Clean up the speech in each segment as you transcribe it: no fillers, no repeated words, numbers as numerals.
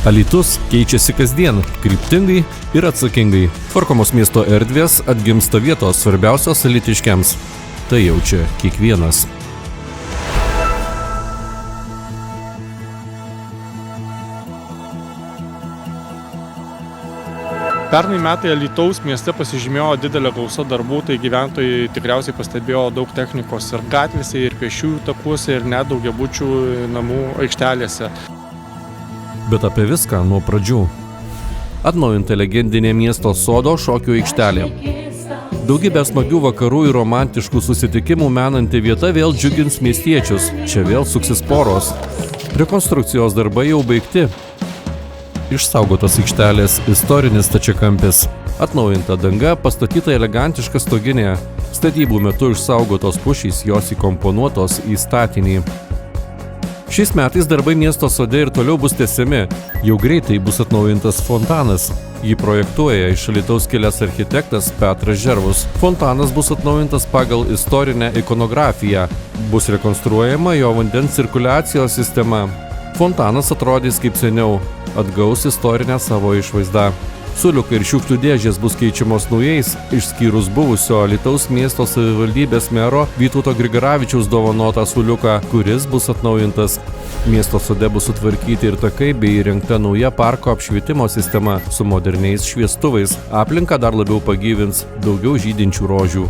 Alytus keičiasi kasdien, kryptingai ir atsakingai. Tvarkomos miesto erdvės, atgimsta vietos svarbiausios alytiškiams. Tai jaučia kiekvienas. Pernai metai Alytaus mieste pasižymėjo didelę gausą darbų, tai gyventojai tikriausiai pastebėjo daug technikos ir gatvėse, ir pėsčiųjų takuose, ir net daugiabučių namų aikštelėse. Bet apie viską nuo pradžių. Atnaujinta legendinė miesto sodo šokių aikštelė. Daugybė smagių vakarų ir romantiškų susitikimų menanti vieta vėl džiugins miestiečius. Čia vėl suksis poros. Rekonstrukcijos darbai jau baigti. Išsaugotas aikštelės istorinis stačiakampis. Atnaujinta danga, pastatyta elegantiška stoginė. Statybų metu išsaugotos pušys, jos įkomponuotos į statinį. Šiais metais darbai miesto sode ir toliau bus tęsiami. Jau greitai bus atnaujintas fontanas. Jį projektuoja iš Alytaus kilęs architektas Petras Žervus. Fontanas bus atnaujintas pagal istorinę ikonografiją. Bus rekonstruojama jo vandens cirkuliacijos sistema. Fontanas atrodys kaip seniau, atgaus istorinę savo išvaizdą. Suoliukai ir šiukšlių dėžės bus keičiamos naujais, išskyrus buvusio Alytaus miesto savivaldybės mero Vytauto Grigaravičiaus dovanotą suoliuką, kuris bus atnaujintas. Miesto sode bus sutvarkyti ir takai bei įrengta nauja parko apšvietimo sistema su moderniais šviestuvais. Aplinką dar labiau pagyvins daugiau žydinčių rožių.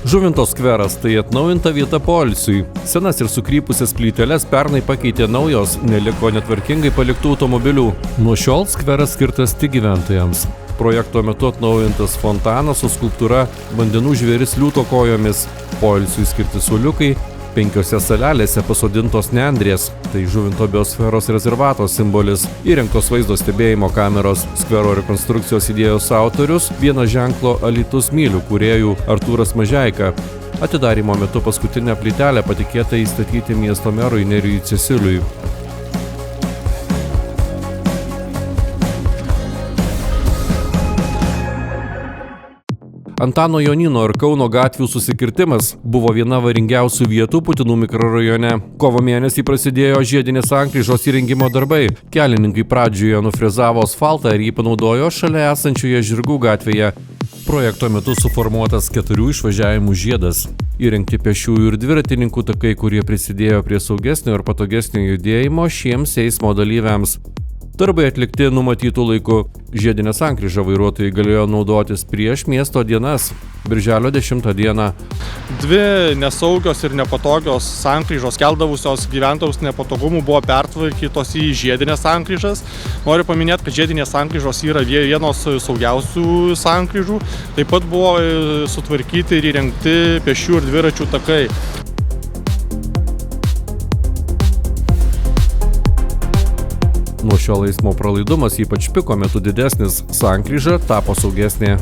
Žuvinto skveras – tai atnaujinta vieta poilsiui. Senas ir sukrypusias plyteles pernai pakeitė naujos, neliko netvarkingai paliktų automobilių. Nuo šiol skveras skirtas tik gyventojams. Projekto metu atnaujintas fontanas su skulptūra Vandenų žvėris liūto kojomis. Poilsiui skirti suoliukai, 5 salelėse pasodintos nendrės, tai Žuvinto biosferos rezervato simbolis, įrengtos vaizdo stebėjimo kameros. Skvero rekonstrukcijos idėjos autorius – vieno ženklo Alytus myliu kūrėjų Artūras Mažeika. Atidarymo metu paskutinę plytelę patikėta įstatyti miesto merui Nerijui Cesiliui. Antano Jonyno ir Kauno gatvių susikirtimas buvo viena varingiausių vietų Putinų mikrorajone. Kovo mėnesį prasidėjo žiedinės sankryžos įrengimo darbai. Kelininkai pradžioje nufrezavo asfaltą ir jį panaudojo šalia esančioje Žirgų gatvėje. Projekto metu suformuotas 4 išvažiavimų žiedas. Įrengti pėsčiųjų ir dviratininkų takai, kurie prisidėjo prie saugesnio ir patogesnio judėjimo šiems eismo dalyviams. Darbai atlikti numatytų laiku. Žiedinę sankryžą vairuotojai galėjo naudotis prieš miesto dienas, birželio 10 dieną. 2 nesaugios ir nepatogios sankryžos keldavusios gyventojus nepatogumų buvo pertvarkytos į žiedinės sankryžas. Noriu paminėti, kad žiedinės sankryžos yra vienos saugiausių sankryžų. Taip pat buvo sutvarkyti ir įrengti pėsčių ir dviračių takai. Nuo šiol eismo pralaidumas, ypač piko metu didesnis, sankryža tapo saugesnė.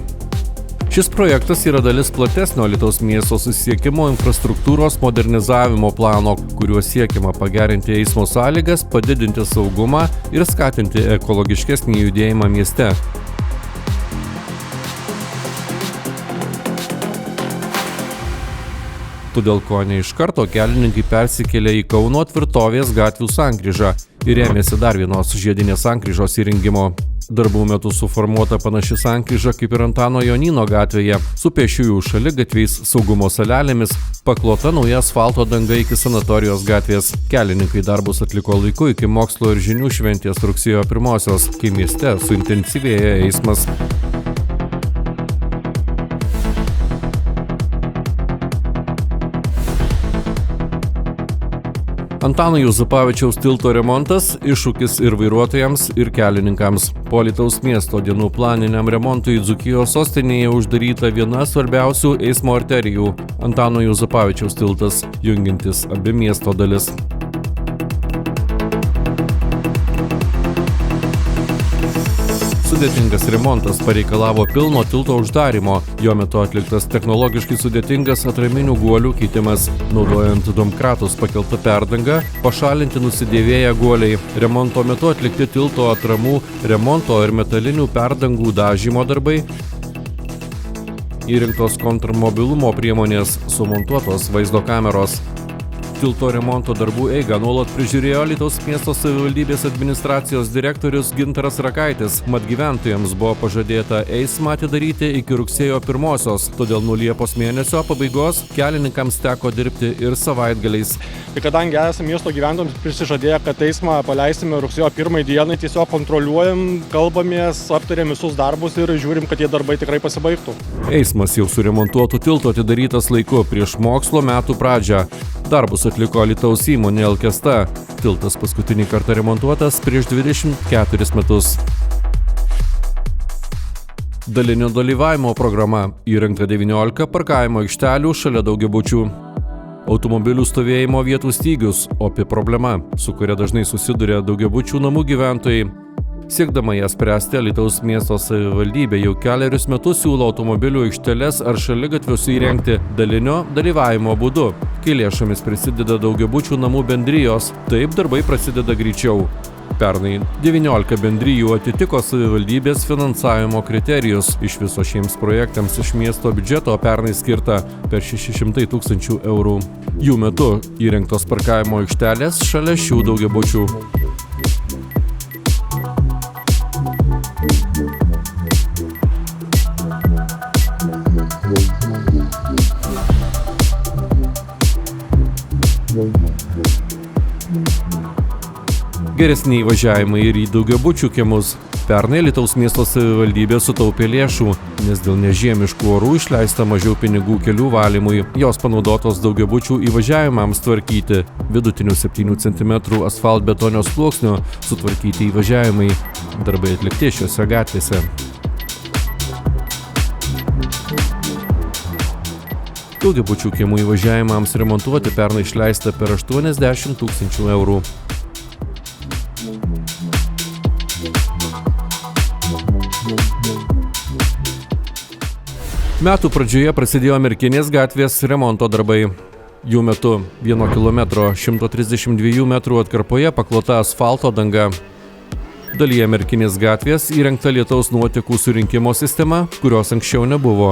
Šis projektas yra dalis platesnio Alytaus miesto susisiekimo infrastruktūros modernizavimo plano, kuriuo siekiama pagerinti eismo sąlygas, padidinti saugumą ir skatinti ekologiškesnį judėjimą mieste. Todėl kone iš karto kelininkai persikėlė į Kauno Tvirtovės gatvių sankryžą ir ėmėsi dar vienos žiedinės sankryžos įrengimo. Darbų metu suformuota panaši sankryža kaip ir Antano Jonyno gatvėje, su pėsčiųjų šaligatviais, saugumo salelėmis, paklota nauja asfalto danga iki sanatorijos gatvės. Kelininkai darbus atliko laiku iki mokslo ir žinių šventės rugsėjo 1-osios, kai mieste suintensyvėja eismas. Antano Juozapavičiaus tilto remontas – iššūkis ir vairuotojams, ir kelininkams. Po Alytaus miesto dienų planiniam remontui Dzūkijos sostinėje uždaryta viena svarbiausių eismo arterijų – Antano Juozapavičiaus tiltas, jungiantis abi miesto dalis. Sudėtingas remontas pareikalavo pilno tilto uždarymo. Jo metu atliktas technologiškai sudėtingas atraminių guolių keitimas. Naudojant domkratus pakeltą perdangą, pašalinti nusidėvėję guoliai. Remonto metu atlikti tilto atramų, remonto ir metalinių perdangų dažymo darbai. Įrengtos kontrmobilumo priemonės, sumontuotos vaizdo kameros. Tilto remonto darbų eigą nuolat prižiūrėjo Alytaus miesto savivaldybės administracijos direktorius Gintaras Rakaitis, mat gyventojams buvo pažadėta eismą atidaryti iki rugsėjo 1-osios, todėl nuo Liepos mėnesio pabaigos kelininkams teko dirbti ir savaitgaliais. Ir kadangi esame miesto gyventojams prisižadėję, kad eismą paleisime rugsėjo 1 dienai, tiesiog kontroliuojam, kalbamės, aptarėm visus darbus ir žiūrim, kad tie darbai tikrai pasibaigtų. Eismas jau suremontuotų tilto atidarytas laiku prieš mokslo metų pradžią. Darbus atliko Alytaus įmonė Alkesta. Tiltas paskutinį kartą remontuotas prieš 24 metus. Dalinio dalyvavimo programa. Įrengta 19 parkavimo aikštelių šalia daugiabučių. Automobilių stovėjimo vietų stygius – opi problema, su kuria dažnai susiduria daugiabučių namų gyventojai. Siekdama ją spręsti, Alytaus miesto savivaldybė jau kelerius metus siūlo automobilių aikšteles ar šaligatvius įrengti dalinio dalyvavimo būdu. Kai lėšomis prisideda daugiabučių namų bendrijos, taip darbai prasideda greičiau. Pernai 19 bendrijų atitiko savivaldybės finansavimo kriterijus. Iš viso šiems projektams iš miesto biudžeto pernai skirta per 600 000 eurų. Jų metu įrengtos parkavimo aikštelės šalia šių daugiabučių. Geresni įvažiavimai ir į daugiabučių kiemus. Pernai Alytaus miesto savivaldybė sutaupė lėšų, nes dėl nežiemiškų orų išleista mažiau pinigų kelių valymui. Jos panaudotos daugiabučių įvažiavimams tvarkyti. Vidutinių 7 cm asfaltbetonio sluoksnio sutvarkyti įvažiavimai. Darbai atlikti šiose gatvėse. Daugiabučių kiemų įvažiavimams remontuoti pernai išleista per 80 000 eurų. Metų pradžioje prasidėjo Merkinės gatvės remonto darbai. Jų metu 1 km 132 metrų atkarpoje paklota asfalto danga. Dalyje Merkinės gatvės įrengta lietaus nuotekų surinkimo sistema, kurios anksčiau nebuvo.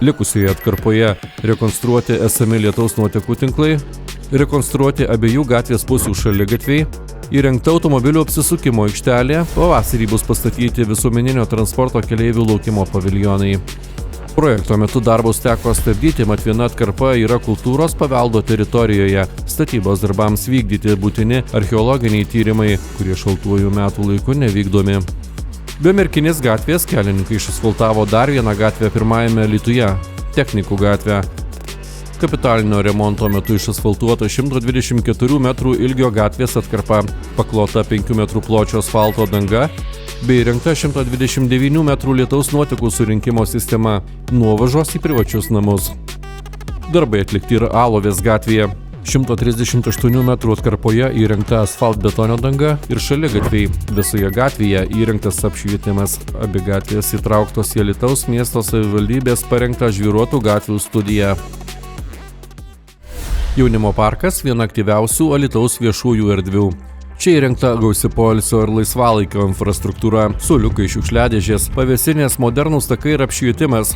Likusioje atkarpoje rekonstruoti esami lietaus nuotekų tinklai, rekonstruoti abiejų gatvės pusių šaligatviai, įrengta automobilių apsisukimo aikštelė, pavasarį bus pastatyti visuomeninio transporto keleivių laukimo paviljonai. Projekto metu darbus teko stabdyti, mat viena atkarpa yra kultūros paveldo teritorijoje. Statybos darbams vykdyti būtini archeologiniai tyrimai, kurie šaltuoju metų laiku nevykdomi. Be Merkinės gatvės kelininkai išasfaltavo dar vieną gatvę pirmajame Alytuje – Technikų gatvę. Kapitalinio remonto metu išasfaltuota 124 metrų ilgio gatvės atkarpa, paklota 5 metrų pločio asfalto danga, bei įrengta 129 metrų lietaus nuotekų surinkimo sistema nuo važos į privačius namus. Darbai atlikti ir Alovės gatvėje. 138 metrų atkarpoje įrengta asfaltbetonio danga ir šaligatviai. Visoje gatvėje įrengtas apšvietimas. Abi gatvės įtrauktos į Alytaus miesto savivaldybės parengtą žvyruotų gatvių studiją. Jaunimo parkas – viena aktyviausių Alytaus viešųjų erdvių. Čia įrengta gausi poilsio ir laisvalaikio infrastruktūra, suoliukai, šiukšliadėžės, pavėsinės, modernūs takai ir apšvietimas.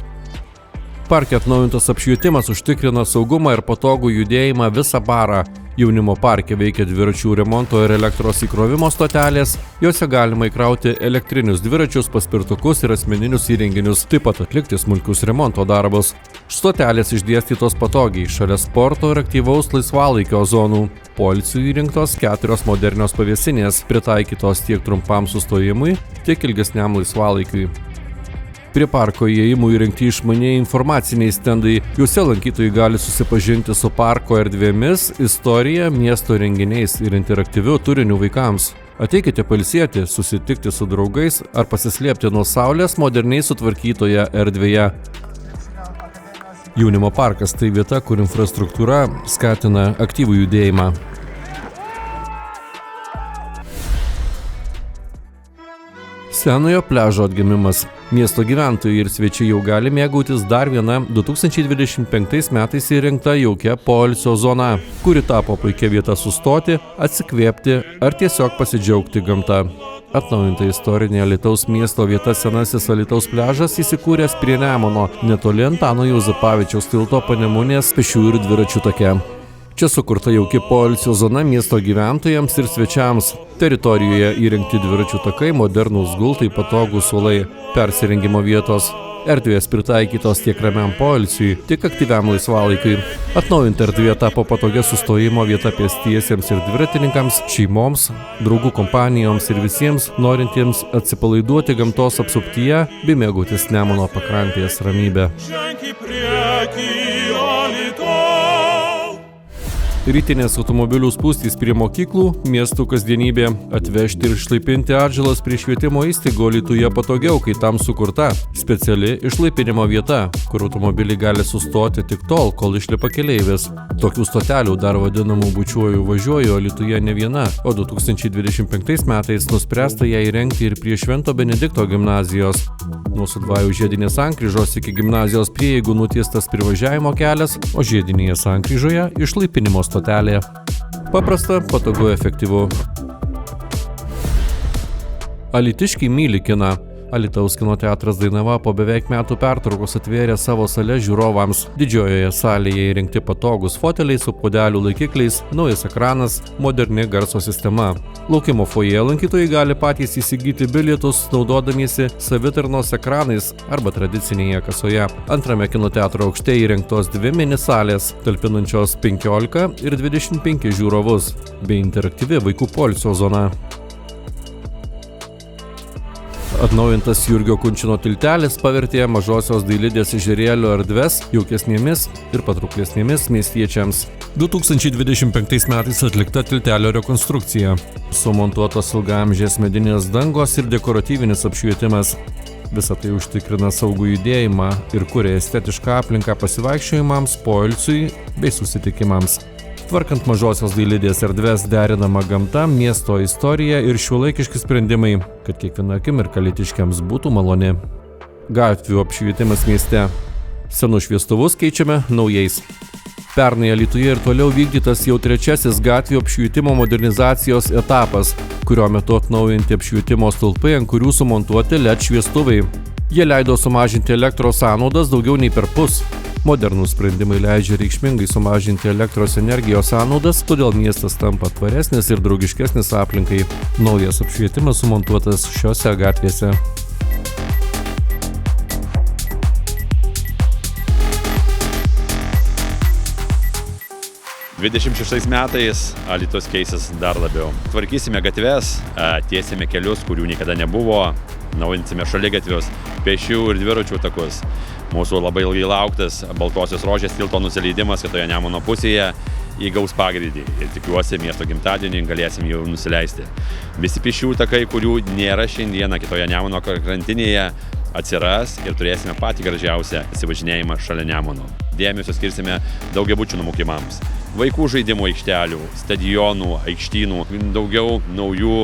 Parke atnaujintas apšvietimas užtikrina saugumą ir patogų judėjimą visą parą. Jaunimo parke veikia dviračių remonto ir elektros įkrovimo stotelės, jose galima įkrauti elektrinius dviračius, paspirtukus ir asmeninius įrenginius, taip pat atlikti smulkius remonto darbus. Stotelės išdėstytos patogiai, šalia sporto ir aktyvaus laisvalaikio zonų. Poilsiui įrengtos 4 modernios pavėsinės, pritaikytos tiek trumpam sustojimui, tiek ilgesniam laisvalaikiui. Prie parko įėjimų įrengti išmaniai informaciniai stendai, juose lankytojai gali susipažinti su parko erdvėmis, istorija, miesto renginiais ir interaktyviu turiniu vaikams. Ateikite pailsėti, susitikti su draugais ar pasislėpti nuo saulės moderniai sutvarkytoje erdvėje. Jaunimo parkas – tai vieta, kur infrastruktūra skatina aktyvų judėjimą. Senojo pliažo atgimimas. Miesto gyventojai ir svečiai jau gali mėgautis dar viena 2025 metais įrengta jaukia poilsio zona, kuri tapo puikia vieta sustoti, atsikvėpti ar tiesiog pasidžiaugti gamta. Atnaujinta istorinė Alytaus miesto vieta senasis Alytaus pliažas įsikūręs prie Nemuno, netoli Antano Juozapavičiaus tilto Panemunės pėsčiųjų ir dviračių take. Čia sukurta jauki poilsio zona miesto gyventojams ir svečiams. Teritorijoje įrengti dviračių takai, modernūs gultai, patogūs suolai, persirengimo vietos. Erdvės pritaikytos tiek ramiam poilsiui, tiek aktyviam laisvalaikiui. Atnaujinta erdvė tapo patogia sustojimo vieta pėstiesiems ir dviratininkams, šeimoms, draugų kompanijoms ir visiems norintiems atsipalaiduoti gamtos apsuptyje bei mėgautis Nemuno pakrantės ramybę. Rytinės automobilių spūstys prie mokyklų, miestų kasdienybė, atvežti ir išlaipinti atžalas prie švietimo įstaigų Alytuje patogiau, kai tam sukurta speciali išlaipinimo vieta, kur automobiliai gali sustoti tik tol, kol išlipa keleivis. Tokių stotelių, dar vadinamų bučiuoju važiuoju, Alytuje ne viena, o 2025 metais nuspręsta ją įrengti ir prie Švento Benedikto gimnazijos. Nuo Sudvajų žiedinės sankryžos iki gimnazijos prieigų nutiestas privažiavimo kelias, o žiedinėje sankryžoje išlaipinimo stotelė. Paprasta, patogu, efektyvu. Alytiškiai myli kiną. Alytaus kino teatras Dainava po beveik metų pertraukos atvėrė savo sales žiūrovams. Didžiojoje salėje įrengti patogūs foteliai su puodelių laikikliais, naujas ekranas, moderni garso sistema. Laukimo fojė lankytojai gali patys įsigyti bilietus, naudodamiesi savitarnos ekranais arba tradicinėje kasoje. Antrame kino teatro aukšte įrengtos dvi mini salės, talpinančios 15 ir 25 žiūrovus, bei interaktyvi vaikų poilsio zona. Atnaujintas Jurgio Kunčino tiltelis pavertė Mažosios Dailidės ežerėlio erdves jaukesnėmis ir patrauklesnėmis miestiečiams. 2025 metais atlikta tiltelio rekonstrukcija. Sumontuotos ilgaamžės medinės dangos ir dekoratyvinis apšvietimas. Visa tai užtikrina saugų judėjimą ir kuria estetišką aplinką pasivaikščiojimams, poilsiui bei susitikimams. Tvarkant Mažosios Dailidės erdves derinama gamta, miesto istorija ir šiuolaikiški sprendimai, kad kiekviena akimirka alytiškiams būtų maloni. Gatvių apšvietimas mieste. Senus šviestuvus keičiame naujais. Pernai Alytuje ir toliau vykdytas jau trečiasis gatvių apšvietimo modernizacijos etapas, kurio metu atnaujinti apšvietimo stulpai, ant kurių sumontuoti LED šviestuvai. Jie leido sumažinti elektros sąnaudas daugiau nei perpus. Modernūs sprendimai leidžia reikšmingai sumažinti elektros energijos sąnaudas, todėl miestas tampa tvaresnis ir draugiškesnis aplinkai. Naujas apšvietimas sumontuotas šiose gatvėse. metais Alytus keisis dar labiau. Tvarkysime gatves, tiesime kelius, kurių niekada nebuvo, naujinsime šaligatvius, pėsčių ir dviračių takus. Mūsų labai ilgai lauktas Baltosios Rožės tilto nusileidimas kitoje Nemuno pusėje įgaus pagreitį ir tikiuosi miesto gimtadienį galėsim jau nusileisti. Visi pėsčiųjų takai, kurių nėra šiandieną kitoje Nemuno krantinėje, atsiras ir turėsime patį gražiausią įsivažinėjimą šalia Nemuno. Dėmesio skirsime daugiabučių namų kiemams, vaikų žaidimų aikštelių, stadionų, aikštynų, daugiau naujų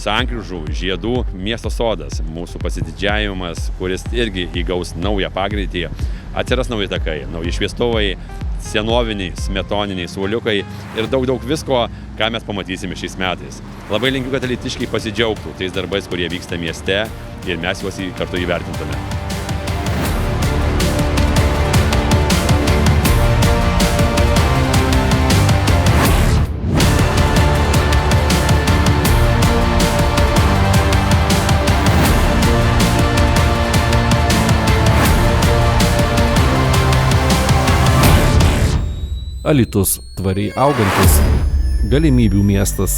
sankryžų, žiedų, miesto sodas, mūsų pasididžiavimas, kuris irgi įgaus naują pagreitį, atsiras nauji takai, nauji šviestuvai, senoviniai, smetoniniai suoliukai ir daug visko, ką mes pamatysime šiais metais. Labai linkiu, kad alytiškiai pasidžiaugtų tais darbais, kurie vyksta mieste ir mes juos kartu įvertintume. Alytus tvariai augantis, galimybių miestas.